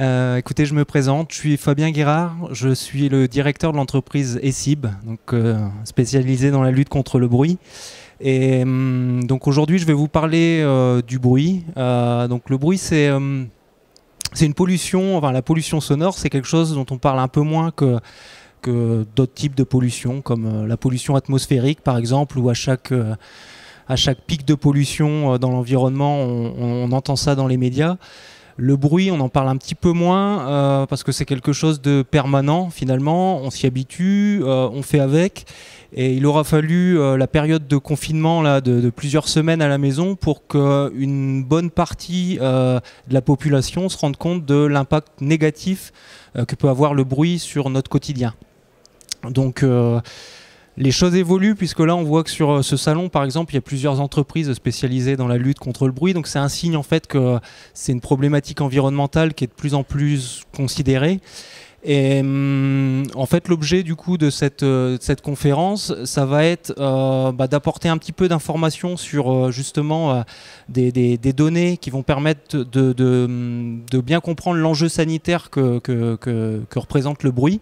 Écoutez, je me présente, je suis Fabien Guérard, je suis le directeur de l'entreprise ESIB, donc spécialisée dans la lutte contre le bruit. Et donc aujourd'hui, je vais vous parler du bruit. Donc le bruit, c'est une pollution, enfin la pollution sonore, c'est quelque chose dont on parle un peu moins que d'autres types de pollution, comme la pollution atmosphérique par exemple, où à chaque pic de pollution dans l'environnement, on entend ça dans les médias. Le bruit, on en parle un petit peu moins parce que c'est quelque chose de permanent finalement, on s'y habitue, on fait avec. Et il aura fallu la période de confinement là, de plusieurs semaines à la maison pour qu'une bonne partie de la population se rende compte de l'impact négatif que peut avoir le bruit sur notre quotidien. Donc les choses évoluent puisque là on voit que sur ce salon par exemple il y a plusieurs entreprises spécialisées dans la lutte contre le bruit, donc c'est un signe en fait que c'est une problématique environnementale qui est de plus en plus considérée. Et en fait l'objet du coup de cette conférence, ça va être d'apporter un petit peu d'informations sur justement des données qui vont permettre de bien comprendre l'enjeu sanitaire que représente le bruit.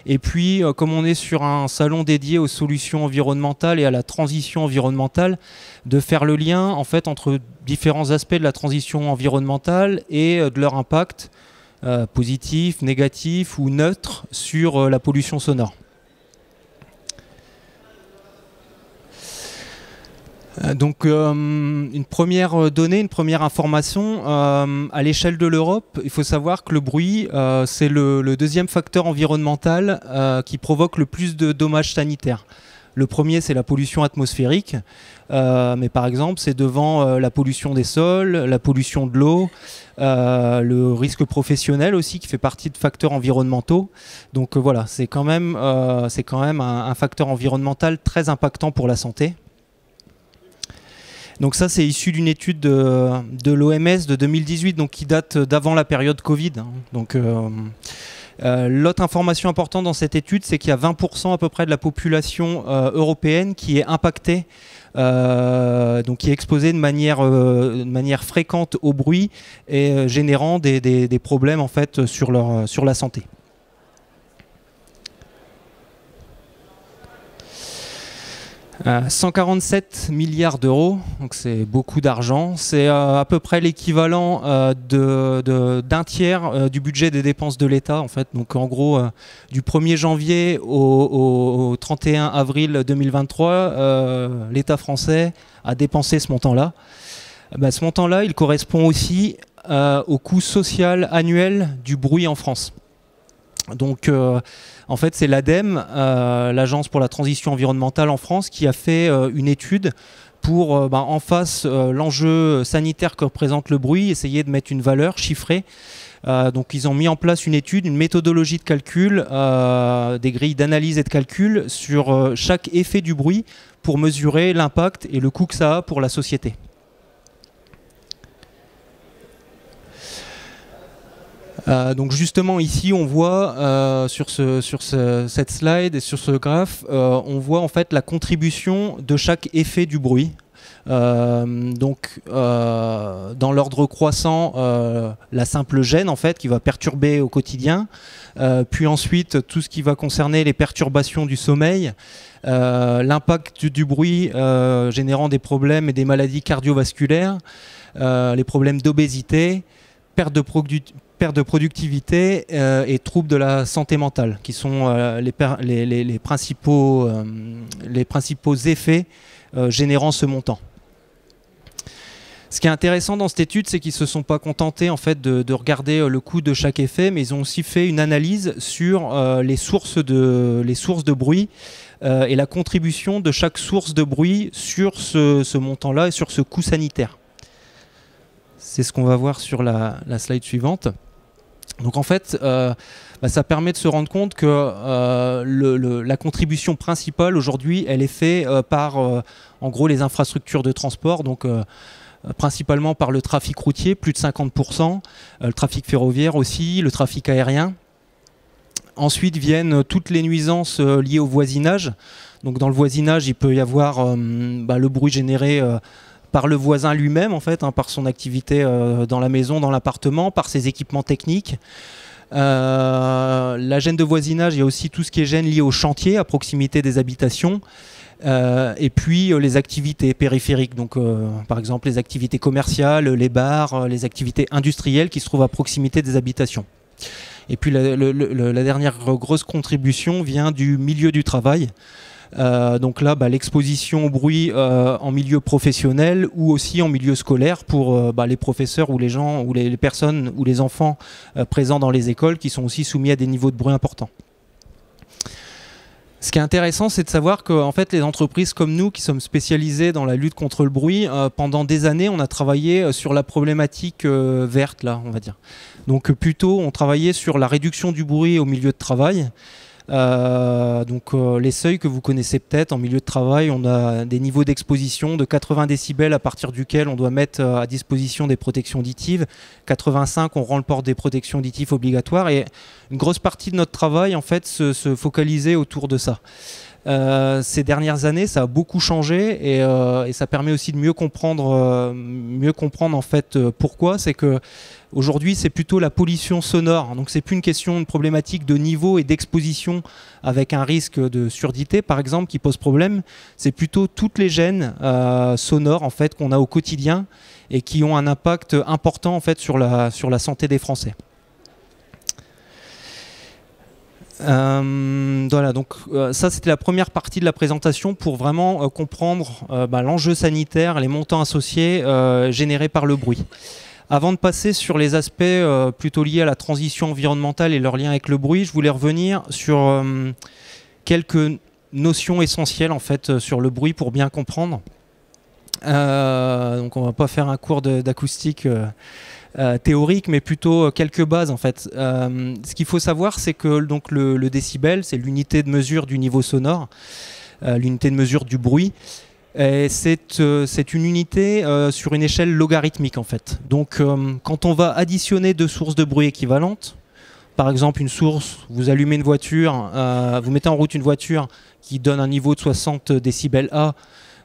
Et puis, comme on est sur un salon dédié aux solutions environnementales et à la transition environnementale, de faire le lien en fait entre différents aspects de la transition environnementale et de leur impact positif, négatif ou neutre sur la pollution sonore. Donc une première donnée, une première information, à l'échelle de l'Europe, il faut savoir que le bruit, c'est le deuxième facteur environnemental qui provoque le plus de dommages sanitaires. Le premier, c'est la pollution atmosphérique, mais par exemple, c'est devant la pollution des sols, la pollution de l'eau, le risque professionnel aussi, qui fait partie de facteurs environnementaux. Donc voilà, c'est quand même un facteur environnemental très impactant pour la santé. Donc ça, c'est issu d'une étude de l'OMS de 2018, donc qui date d'avant la période Covid. Donc l'autre information importante dans cette étude, c'est qu'il y a 20% à peu près de la population européenne qui est impactée, donc qui est exposée de manière fréquente au bruit et générant des problèmes en fait sur la santé. 147 milliards d'euros, donc c'est beaucoup d'argent. C'est à peu près l'équivalent d'un tiers du budget des dépenses de l'État, en fait. Donc en gros, du 1er janvier au 31 avril 2023, l'État français a dépensé ce montant-là. Ce montant-là, il correspond aussi au coût social annuel du bruit en France. Donc en fait c'est l'ADEME, l'Agence pour la transition environnementale en France, qui a fait une étude pour en face l'enjeu sanitaire que représente le bruit, essayer de mettre une valeur chiffrée. Donc ils ont mis en place une étude, une méthodologie de calcul, des grilles d'analyse et de calcul sur chaque effet du bruit pour mesurer l'impact et le coût que ça a pour la société. Donc justement ici on voit sur cette slide et sur ce graphe, on voit en fait la contribution de chaque effet du bruit. Donc dans l'ordre croissant, la simple gêne en fait qui va perturber au quotidien, puis ensuite tout ce qui va concerner les perturbations du sommeil, l'impact du bruit générant des problèmes et des maladies cardiovasculaires, les problèmes d'obésité, perte de productivité et troubles de la santé mentale, qui sont les principaux effets générant ce montant. Ce qui est intéressant dans cette étude, c'est qu'ils ne se sont pas contentés en fait, de regarder le coût de chaque effet, mais ils ont aussi fait une analyse sur les sources de bruit et la contribution de chaque source de bruit sur ce montant-là et sur ce coût sanitaire. C'est ce qu'on va voir sur la slide suivante. Donc en fait, ça permet de se rendre compte que la contribution principale aujourd'hui, elle est faite par en gros les infrastructures de transport, donc principalement par le trafic routier, plus de 50%, le trafic ferroviaire aussi, le trafic aérien. Ensuite viennent toutes les nuisances liées au voisinage. Donc dans le voisinage, il peut y avoir le bruit généré par le voisin lui-même, en fait, hein, par son activité dans la maison, dans l'appartement, par ses équipements techniques. La gêne de voisinage, il y a aussi tout ce qui est gêne lié au chantier, à proximité des habitations. Et puis les activités périphériques, donc par exemple les activités commerciales, les bars, les activités industrielles qui se trouvent à proximité des habitations. Et puis la dernière grosse contribution vient du milieu du travail. Donc là, l'exposition au bruit en milieu professionnel ou aussi en milieu scolaire pour les professeurs ou les gens ou les personnes ou les enfants présents dans les écoles qui sont aussi soumis à des niveaux de bruit importants. Ce qui est intéressant, c'est de savoir que en fait, les entreprises comme nous, qui sommes spécialisées dans la lutte contre le bruit, pendant des années, on a travaillé sur la problématique verte, là, on va dire. Donc plutôt, on travaillait sur la réduction du bruit au milieu de travail. Les seuils que vous connaissez peut-être en milieu de travail, on a des niveaux d'exposition de 80 décibels à partir duquel on doit mettre à disposition des protections auditives. 85, on rend le port des protections auditives obligatoire et une grosse partie de notre travail en fait se focalisait autour de ça. Ces dernières années, ça a beaucoup changé et ça permet aussi de mieux comprendre en fait pourquoi. C'est que aujourd'hui, c'est plutôt la pollution sonore. Donc, c'est plus une question de problématique de niveau et d'exposition avec un risque de surdité, par exemple, qui pose problème. C'est plutôt toutes les gênes sonores en fait qu'on a au quotidien et qui ont un impact important en fait sur la santé des Français. Voilà, donc ça c'était la première partie de la présentation pour vraiment comprendre l'enjeu sanitaire, les montants associés générés par le bruit. Avant de passer sur les aspects plutôt liés à la transition environnementale et leur lien avec le bruit, je voulais revenir sur quelques notions essentielles en fait sur le bruit pour bien comprendre. Donc on va pas faire un cours d'acoustique théorique, mais plutôt quelques bases en fait. Ce qu'il faut savoir, c'est que donc, le décibel, c'est l'unité de mesure du niveau sonore, l'unité de mesure du bruit. C'est une unité sur une échelle logarithmique en fait. Donc quand on va additionner deux sources de bruit équivalentes, par exemple une source, vous allumez une voiture, vous mettez en route une voiture qui donne un niveau de 60 décibels A,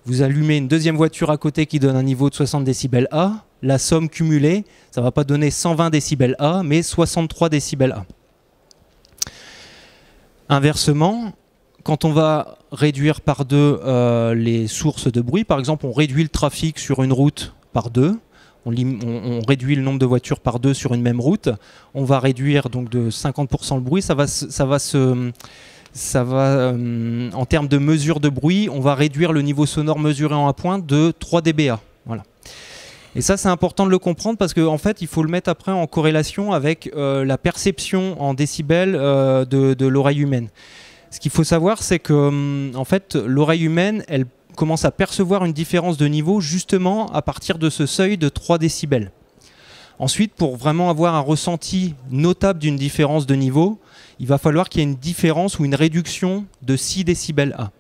vous allumez une deuxième voiture à côté qui donne un niveau de 60 décibels A, la somme cumulée, ça ne va pas donner 120 décibels A, mais 63 décibels A. Inversement, quand on va réduire par deux les sources de bruit, par exemple on réduit le trafic sur une route par deux, on réduit le nombre de voitures par deux sur une même route, on va réduire donc de 50% le bruit, en termes de mesure de bruit, on va réduire le niveau sonore mesuré en 1 point de 3 dBA. Voilà. Et ça, c'est important de le comprendre parce qu'en fait, il faut le mettre après en corrélation avec la perception en décibels de l'oreille humaine. Ce qu'il faut savoir, c'est que en fait, l'oreille humaine, elle commence à percevoir une différence de niveau justement à partir de ce seuil de 3 décibels. Ensuite, pour vraiment avoir un ressenti notable d'une différence de niveau, il va falloir qu'il y ait une différence ou une réduction de 6 décibels A.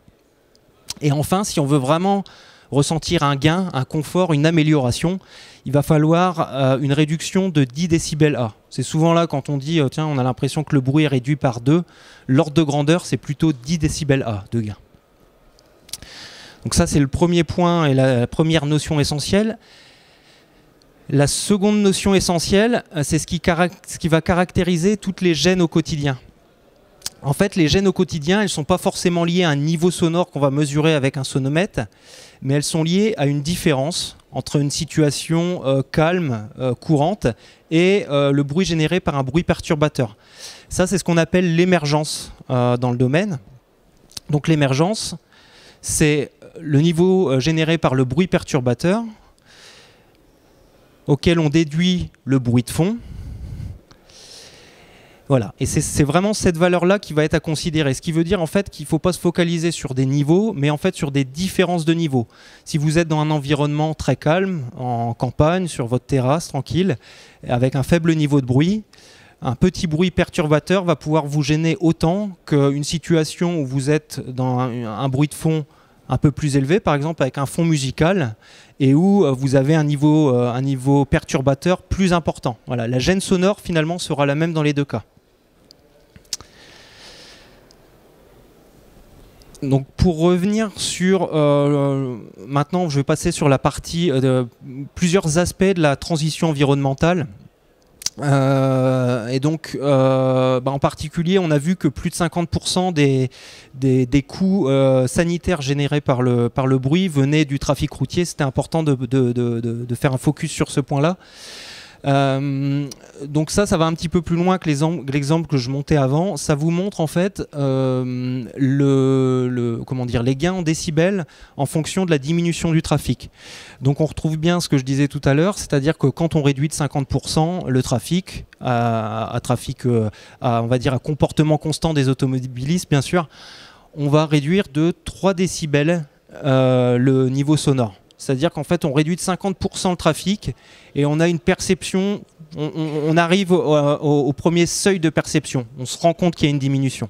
Et enfin, si on veut vraiment ressentir un gain, un confort, une amélioration, il va falloir une réduction de 10 décibels A. C'est souvent là quand on dit tiens, on a l'impression que le bruit est réduit par 2, l'ordre de grandeur c'est plutôt 10 décibels A de gain. Donc ça c'est le premier point et la première notion essentielle. La seconde notion essentielle, c'est ce qui va caractériser toutes les gênes au quotidien. En fait, les gênes au quotidien, elles ne sont pas forcément liées à un niveau sonore qu'on va mesurer avec un sonomètre, mais elles sont liées à une différence entre une situation calme, courante, et le bruit généré par un bruit perturbateur. Ça, c'est ce qu'on appelle l'émergence dans le domaine. Donc l'émergence, c'est le niveau généré par le bruit perturbateur, auquel on déduit le bruit de fond. Voilà, et c'est vraiment cette valeur-là qui va être à considérer. Ce qui veut dire en fait qu'il ne faut pas se focaliser sur des niveaux, mais en fait sur des différences de niveaux. Si vous êtes dans un environnement très calme, en campagne, sur votre terrasse, tranquille, avec un faible niveau de bruit, un petit bruit perturbateur va pouvoir vous gêner autant qu'une situation où vous êtes dans un bruit de fond un peu plus élevé, par exemple avec un fond musical, et où vous avez un niveau perturbateur plus important. Voilà, la gêne sonore finalement sera la même dans les deux cas. Donc pour revenir sur, maintenant je vais passer sur la partie de plusieurs aspects de la transition environnementale. Et donc en particulier on a vu que plus de 50% des coûts sanitaires générés par le bruit venaient du trafic routier. C'était important de faire un focus sur ce point-là. Donc ça va un petit peu plus loin que l'exemple que je montais avant. Ça vous montre en fait les gains en décibels en fonction de la diminution du trafic. Donc on retrouve bien ce que je disais tout à l'heure, c'est-à-dire que quand on réduit de 50% le trafic on va dire à comportement constant des automobilistes bien sûr, on va réduire de 3 décibels le niveau sonore. C'est-à-dire qu'en fait, on réduit de 50% le trafic et on a une perception, on arrive au premier seuil de perception. On se rend compte qu'il y a une diminution.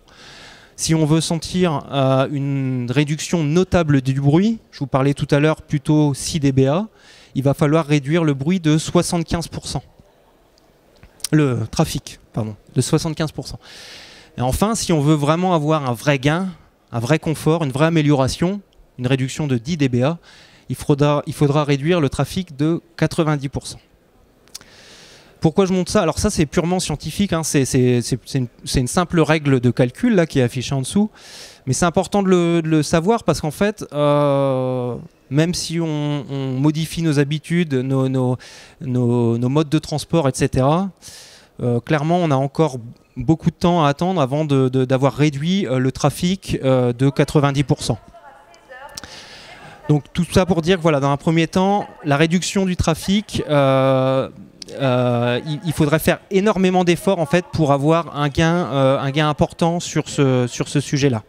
Si on veut sentir une réduction notable du bruit, je vous parlais tout à l'heure plutôt 6 dBA, il va falloir réduire le bruit de 75%. Le trafic, pardon, de 75%. Et enfin, si on veut vraiment avoir un vrai gain, un vrai confort, une vraie amélioration, une réduction de 10 dBA, il faudra réduire le trafic de 90%. Pourquoi je montre ça? Alors ça c'est purement scientifique, hein. C'est une simple règle de calcul là, qui est affichée en dessous. Mais c'est important de le savoir parce qu'en fait, même si on modifie nos habitudes, nos modes de transport, etc., clairement on a encore beaucoup de temps à attendre avant d'avoir réduit le trafic de 90%. Donc tout ça pour dire que voilà, dans un premier temps, la réduction du trafic, il faudrait faire énormément d'efforts en fait pour avoir un gain important sur ce sujet-là.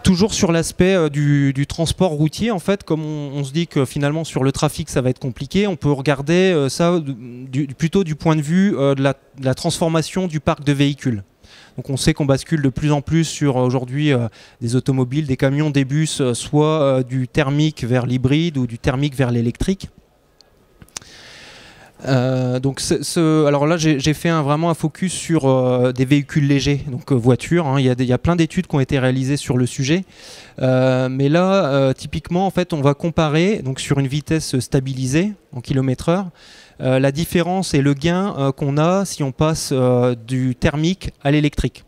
Toujours sur l'aspect du transport routier, en fait, comme on se dit que finalement sur le trafic ça va être compliqué, on peut regarder ça plutôt du point de vue de la transformation du parc de véhicules. Donc on sait qu'on bascule de plus en plus sur aujourd'hui des automobiles, des camions, des bus, soit du thermique vers l'hybride ou du thermique vers l'électrique. Alors là j'ai fait vraiment un focus sur des véhicules légers, donc voitures, hein. Il y a plein d'études qui ont été réalisées sur le sujet. Mais là typiquement en fait on va comparer donc, sur une vitesse stabilisée en km/h. La différence et le gain qu'on a si on passe du thermique à l'électrique.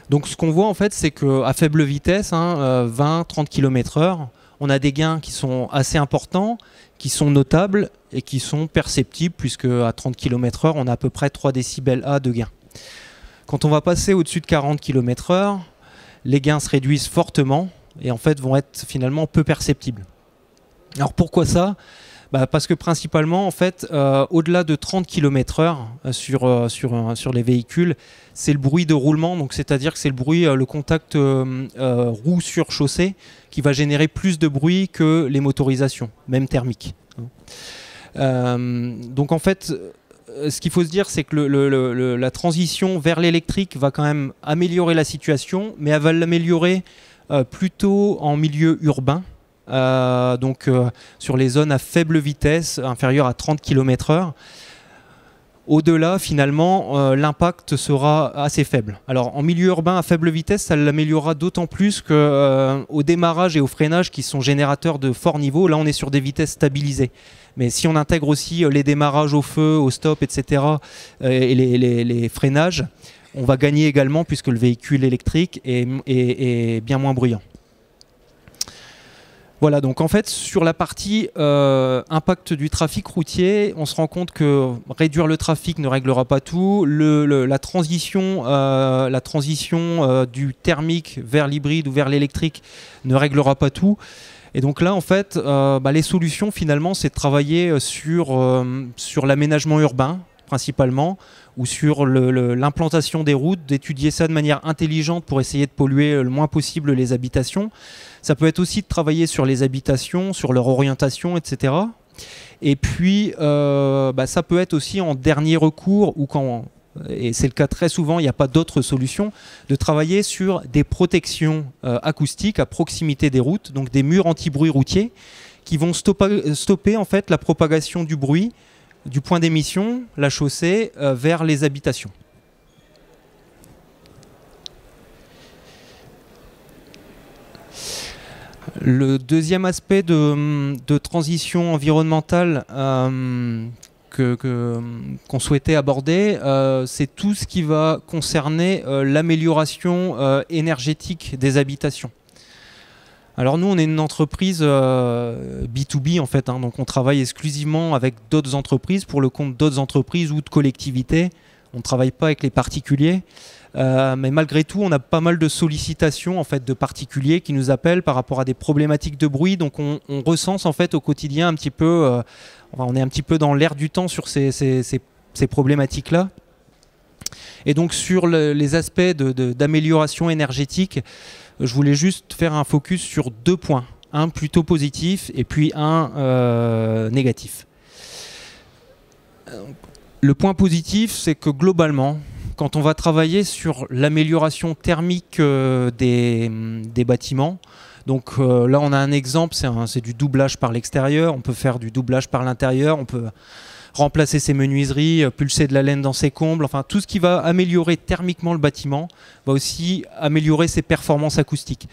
Donc ce qu'on voit en fait c'est qu'à faible vitesse, 20-30 km/h, on a des gains qui sont assez importants, qui sont notables et qui sont perceptibles puisque à 30 km/h on a à peu près 3 décibels A de gain. Quand on va passer au-dessus de 40 km/h, les gains se réduisent fortement et en fait vont être finalement peu perceptibles. Alors pourquoi ça ? Parce que principalement, en fait, au-delà de 30 km/h sur les véhicules, c'est le bruit de roulement, donc c'est-à-dire que c'est le bruit, le contact roue sur chaussée, qui va générer plus de bruit que les motorisations, même thermiques. Donc en fait, ce qu'il faut se dire, c'est que la transition vers l'électrique va quand même améliorer la situation, mais elle va l'améliorer plutôt en milieu urbain. Sur les zones à faible vitesse, inférieure à 30 km/h. Au-delà, finalement, l'impact sera assez faible. Alors, en milieu urbain à faible vitesse, ça l'améliorera d'autant plus qu'au démarrage et au freinage, qui sont générateurs de fort niveau, là, on est sur des vitesses stabilisées. Mais si on intègre aussi les démarrages au feu, au stop, etc., et les freinages, on va gagner également puisque le véhicule électrique est bien moins bruyant. Voilà, donc en fait, sur la partie impact du trafic routier, on se rend compte que réduire le trafic ne réglera pas tout. La transition du thermique vers l'hybride ou vers l'électrique ne réglera pas tout. Et donc là, en fait, les solutions, finalement, c'est de travailler sur l'aménagement urbain, principalement, ou sur l'implantation des routes, d'étudier ça de manière intelligente pour essayer de polluer le moins possible les habitations. Ça peut être aussi de travailler sur les habitations, sur leur orientation, etc. Et puis, ça peut être aussi en dernier recours, ou quand, et c'est le cas très souvent, il n'y a pas d'autre solution, de travailler sur des protections acoustiques à proximité des routes, donc des murs anti-bruit routiers, qui vont stopper en fait la propagation du bruit du point d'émission, la chaussée, vers les habitations. Le deuxième aspect de transition environnementale qu'on souhaitait aborder, c'est tout ce qui va concerner l'amélioration énergétique des habitations. Alors nous, on est une entreprise B2B en fait, hein, donc on travaille exclusivement avec d'autres entreprises, pour le compte d'autres entreprises ou de collectivités. On ne travaille pas avec les particuliers. Mais malgré tout, on a pas mal de sollicitations en fait, de particuliers qui nous appellent par rapport à des problématiques de bruit. Donc on recense en fait, au quotidien un petit peu, on est un petit peu dans l'air du temps sur ces problématiques-là. Et donc sur les aspects d'amélioration énergétique, je voulais juste faire un focus sur 2 points. Un plutôt positif et puis un négatif. Le point positif, c'est que globalement, quand on va travailler sur l'amélioration thermique des bâtiments, donc là on a un exemple, c'est du doublage par l'extérieur, on peut faire du doublage par l'intérieur, on peut remplacer ses menuiseries, pulser de la laine dans ses combles, enfin tout ce qui va améliorer thermiquement le bâtiment va aussi améliorer ses performances acoustiques.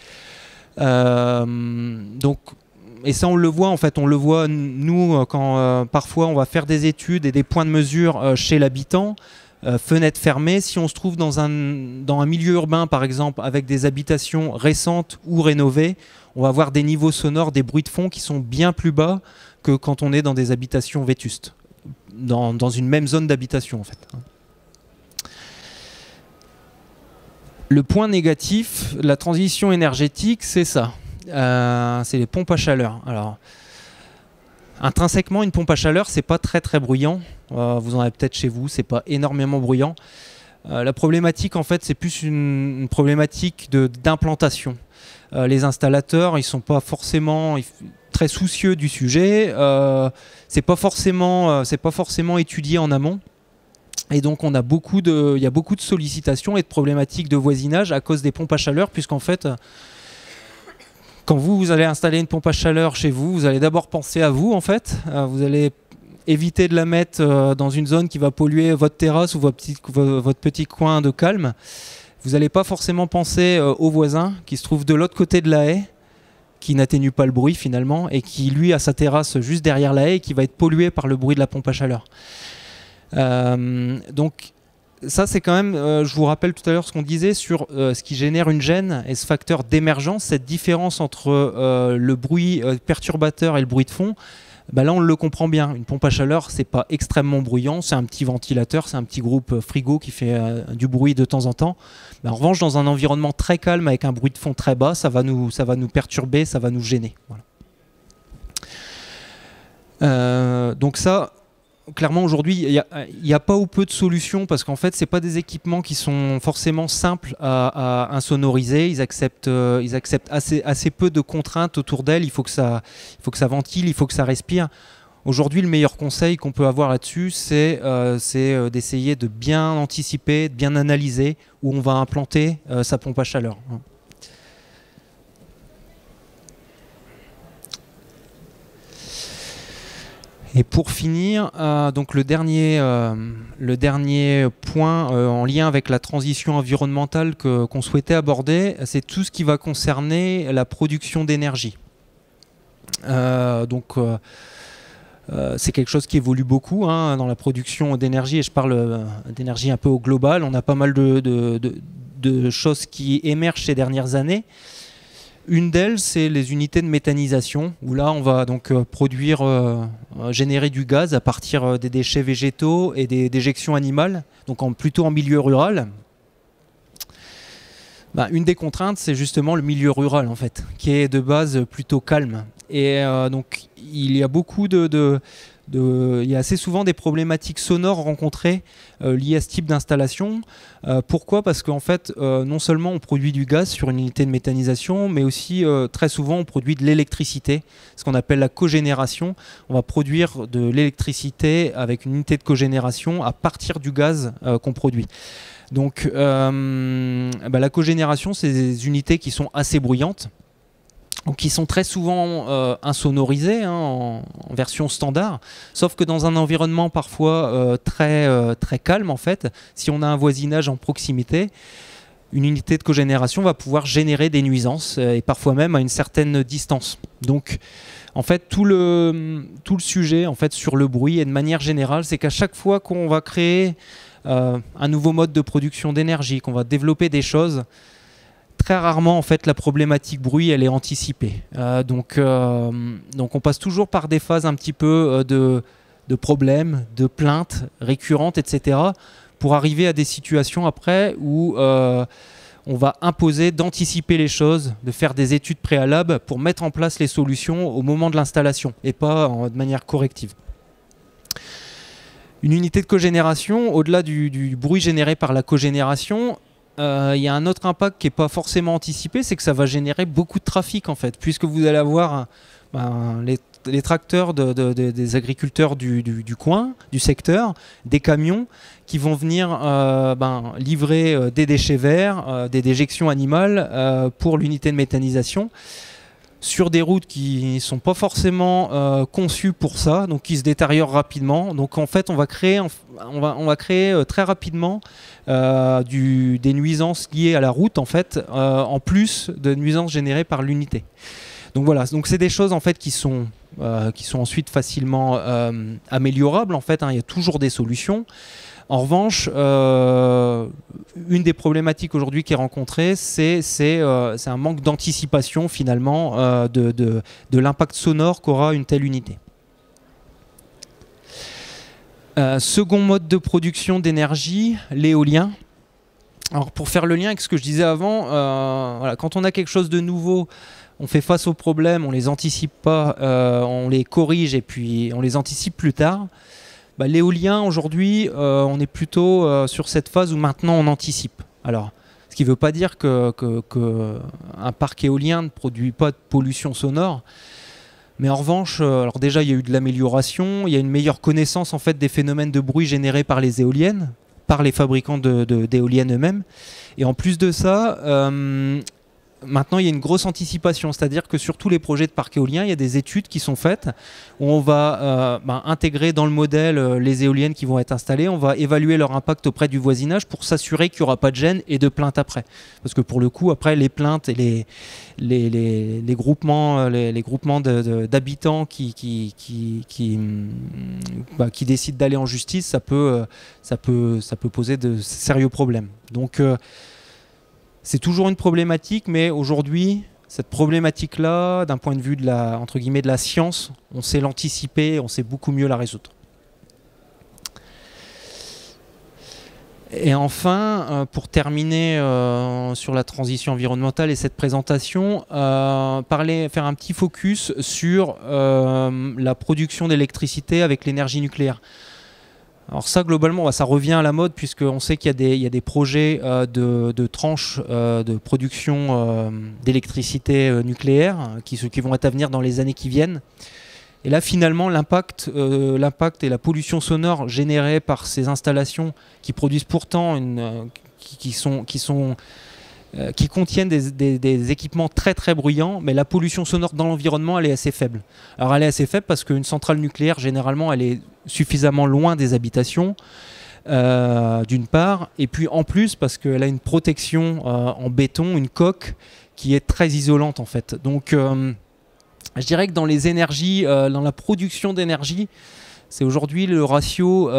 Et ça on le voit en fait, on le voit nous quand parfois on va faire des études et des points de mesure chez l'habitant. Fenêtres fermées, si on se trouve dans un milieu urbain par exemple avec des habitations récentes ou rénovées, on va avoir des niveaux sonores, des bruits de fond qui sont bien plus bas que quand on est dans des habitations vétustes, dans une même zone d'habitation en fait. Le point négatif, la transition énergétique, c'est ça, c'est les pompes à chaleur. Alors, intrinsèquement, une pompe à chaleur, c'est pas très bruyant. Vous en avez peut-être chez vous, c'est pas énormément bruyant. La problématique, en fait, c'est plus une problématique d'implantation. Les installateurs, ils sont pas forcément très soucieux du sujet. C'est pas forcément étudié en amont. Et donc, il y a beaucoup de sollicitations et de problématiques de voisinage à cause des pompes à chaleur, puisqu'en fait, quand vous allez installer une pompe à chaleur chez vous, vous allez d'abord penser à vous en fait. Vous allez éviter de la mettre dans une zone qui va polluer votre terrasse ou votre petit coin de calme. Vous n'allez pas forcément penser au voisin qui se trouve de l'autre côté de la haie, qui n'atténue pas le bruit finalement, et qui lui a sa terrasse juste derrière la haie et qui va être pollué par le bruit de la pompe à chaleur. Donc ça c'est quand même, je vous rappelle tout à l'heure ce qu'on disait sur ce qui génère une gêne et ce facteur d'émergence, cette différence entre le bruit perturbateur et le bruit de fond. Bah là on le comprend bien, une pompe à chaleur c'est pas extrêmement bruyant, c'est un petit ventilateur, c'est un petit groupe frigo qui fait du bruit de temps en temps. Mais en revanche dans un environnement très calme avec un bruit de fond très bas, ça va nous perturber, ça va nous gêner. Voilà. Donc ça, clairement aujourd'hui il n'y a pas ou peu de solutions parce qu'en fait c'est pas des équipements qui sont forcément simples à insonoriser. Ils acceptent assez peu de contraintes autour d'elles. Il faut que ça ventile, il faut que ça respire. Aujourd'hui le meilleur conseil qu'on peut avoir là-dessus c'est d'essayer de bien anticiper, de bien analyser où on va implanter sa pompe à chaleur. Et pour finir, donc le dernier point en lien avec la transition environnementale qu'on souhaitait aborder, c'est tout ce qui va concerner la production d'énergie. C'est quelque chose qui évolue beaucoup dans la production d'énergie, et je parle d'énergie un peu au global. On a pas mal de choses qui émergent ces dernières années. Une d'elles, c'est les unités de méthanisation, où là, on va donc générer du gaz à partir des déchets végétaux et des déjections animales, donc plutôt en milieu rural. Une des contraintes, c'est justement le milieu rural, en fait, qui est de base plutôt calme. Et donc, il y a il y a assez souvent des problématiques sonores rencontrées liées à ce type d'installation. Pourquoi ? Parce qu'en fait, non seulement on produit du gaz sur une unité de méthanisation, mais aussi très souvent on produit de l'électricité, ce qu'on appelle la cogénération. On va produire de l'électricité avec une unité de cogénération à partir du gaz qu'on produit. Donc la cogénération, c'est des unités qui sont assez bruyantes, qui sont très souvent insonorisées en version standard, sauf que dans un environnement parfois très calme en fait, si on a un voisinage en proximité, une unité de cogénération va pouvoir générer des nuisances et parfois même à une certaine distance. Donc, en fait, tout le sujet en fait, sur le bruit et de manière générale, c'est qu'à chaque fois qu'on va créer un nouveau mode de production d'énergie, qu'on va développer des choses, très rarement, en fait, la problématique bruit, elle est anticipée. Donc, on passe toujours par des phases un petit peu de problèmes, de plaintes récurrentes, etc., pour arriver à des situations après où on va imposer d'anticiper les choses, de faire des études préalables pour mettre en place les solutions au moment de l'installation et pas de manière corrective. Une unité de cogénération, au-delà du bruit généré par la cogénération, il y a un autre impact qui n'est pas forcément anticipé, c'est que ça va générer beaucoup de trafic en fait, puisque vous allez avoir les tracteurs des agriculteurs du coin, du secteur, des camions qui vont venir livrer des déchets verts, des déjections animales pour l'unité de méthanisation sur des routes qui ne sont pas forcément conçues pour ça, donc qui se détériorent rapidement. Donc en fait, on va créer très rapidement des nuisances liées à la route, en fait, en plus de nuisances générées par l'unité. Donc voilà, donc c'est des choses en fait qui sont ensuite facilement améliorables. En fait, il y a toujours des solutions. En revanche, une des problématiques aujourd'hui qui est rencontrée, c'est un manque d'anticipation finalement de l'impact sonore qu'aura une telle unité. Second mode de production d'énergie, l'éolien. Alors pour faire le lien avec ce que je disais avant, voilà, quand on a quelque chose de nouveau, on fait face aux problèmes, on les anticipe pas, on les corrige et puis on les anticipe plus tard. L'éolien, aujourd'hui, on est plutôt sur cette phase où maintenant on anticipe. Alors, ce qui ne veut pas dire qu'un parc éolien ne produit pas de pollution sonore. Mais en revanche, alors déjà, il y a eu de l'amélioration, il y a une meilleure connaissance en fait, des phénomènes de bruit générés par les éoliennes, par les fabricants d'éoliennes eux-mêmes. Et en plus de ça, maintenant, il y a une grosse anticipation, c'est-à-dire que sur tous les projets de parcs éoliens, il y a des études qui sont faites où on va intégrer dans le modèle les éoliennes qui vont être installées, on va évaluer leur impact auprès du voisinage pour s'assurer qu'il n'y aura pas de gêne et de plaintes après. Parce que pour le coup, après, les plaintes et les groupements d'habitants qui décident d'aller en justice, ça peut poser de sérieux problèmes. Donc, c'est toujours une problématique, mais aujourd'hui, cette problématique-là, d'un point de vue de la, entre guillemets, de la science, on sait l'anticiper, on sait beaucoup mieux la résoudre. Et enfin, pour terminer sur la transition environnementale et cette présentation, faire un petit focus sur la production d'électricité avec l'énergie nucléaire. Alors ça, globalement, ça revient à la mode puisqu'on sait qu'il y a des projets de tranches de production d'électricité nucléaire qui vont être à venir dans les années qui viennent. Et là, finalement, l'impact et la pollution sonore générée par ces installations qui produisent pourtant qui contiennent des équipements très très bruyants, mais la pollution sonore dans l'environnement, elle est assez faible. Alors elle est assez faible parce qu'une centrale nucléaire, généralement, elle est suffisamment loin des habitations, d'une part, et puis en plus parce qu'elle a une protection en béton, une coque qui est très isolante en fait. Donc je dirais que dans les énergies, dans la production d'énergie, c'est aujourd'hui le ratio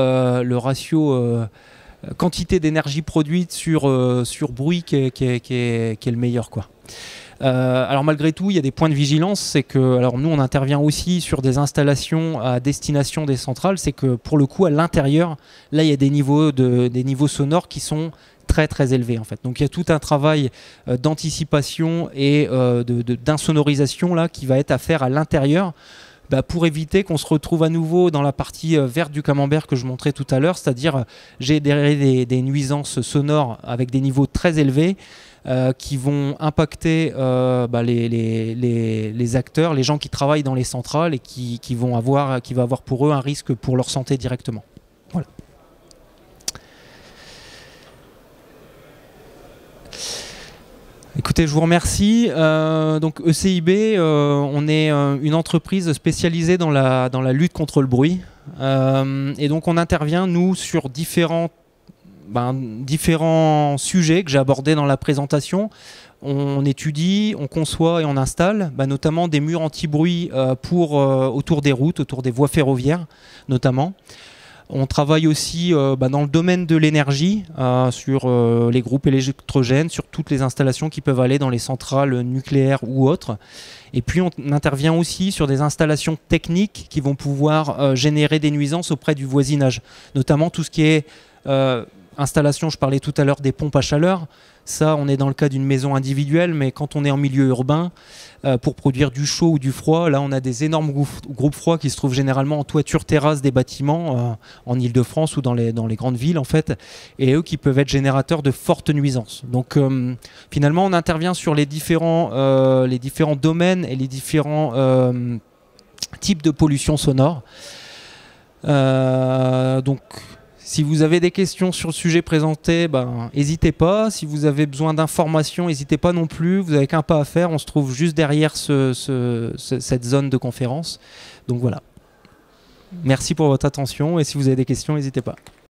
quantité d'énergie produite sur bruit qui est le meilleur, quoi. Alors malgré tout, il y a des points de vigilance. C'est que, alors nous, on intervient aussi sur des installations à destination des centrales. C'est que pour le coup, à l'intérieur, là, il y a des niveaux sonores qui sont très très élevés en fait. Donc il y a tout un travail d'anticipation et d'insonorisation là qui va être à faire à l'intérieur. Pour éviter qu'on se retrouve à nouveau dans la partie verte du camembert que je montrais tout à l'heure, c'est-à-dire générer des nuisances sonores avec des niveaux très élevés qui vont impacter les acteurs, les gens qui travaillent dans les centrales et qui va avoir pour eux un risque pour leur santé directement. Voilà. Écoutez, je vous remercie. Donc ECIB, on est une entreprise spécialisée dans la lutte contre le bruit. Et donc on intervient, nous, sur différents différents sujets que j'ai abordés dans la présentation. On étudie, on conçoit et on installe notamment des murs anti-bruit autour des routes, autour des voies ferroviaires notamment. On travaille aussi dans le domaine de l'énergie, sur les groupes électrogènes, sur toutes les installations qui peuvent aller dans les centrales nucléaires ou autres. Et puis on intervient aussi sur des installations techniques qui vont pouvoir générer des nuisances auprès du voisinage, notamment tout ce qui est installation, je parlais tout à l'heure des pompes à chaleur. Ça, on est dans le cas d'une maison individuelle, mais quand on est en milieu urbain, pour produire du chaud ou du froid, là on a des énormes groupes froids qui se trouvent généralement en toiture terrasse des bâtiments, en Île-de-France ou dans les grandes villes en fait, et eux qui peuvent être générateurs de fortes nuisances. Donc finalement on intervient sur les différents domaines et les différents types de pollution sonore. Donc si vous avez des questions sur le sujet présenté, n'hésitez pas. Si vous avez besoin d'informations, n'hésitez pas non plus. Vous n'avez qu'un pas à faire. On se trouve juste derrière cette zone de conférence. Donc voilà. Merci pour votre attention. Et si vous avez des questions, n'hésitez pas.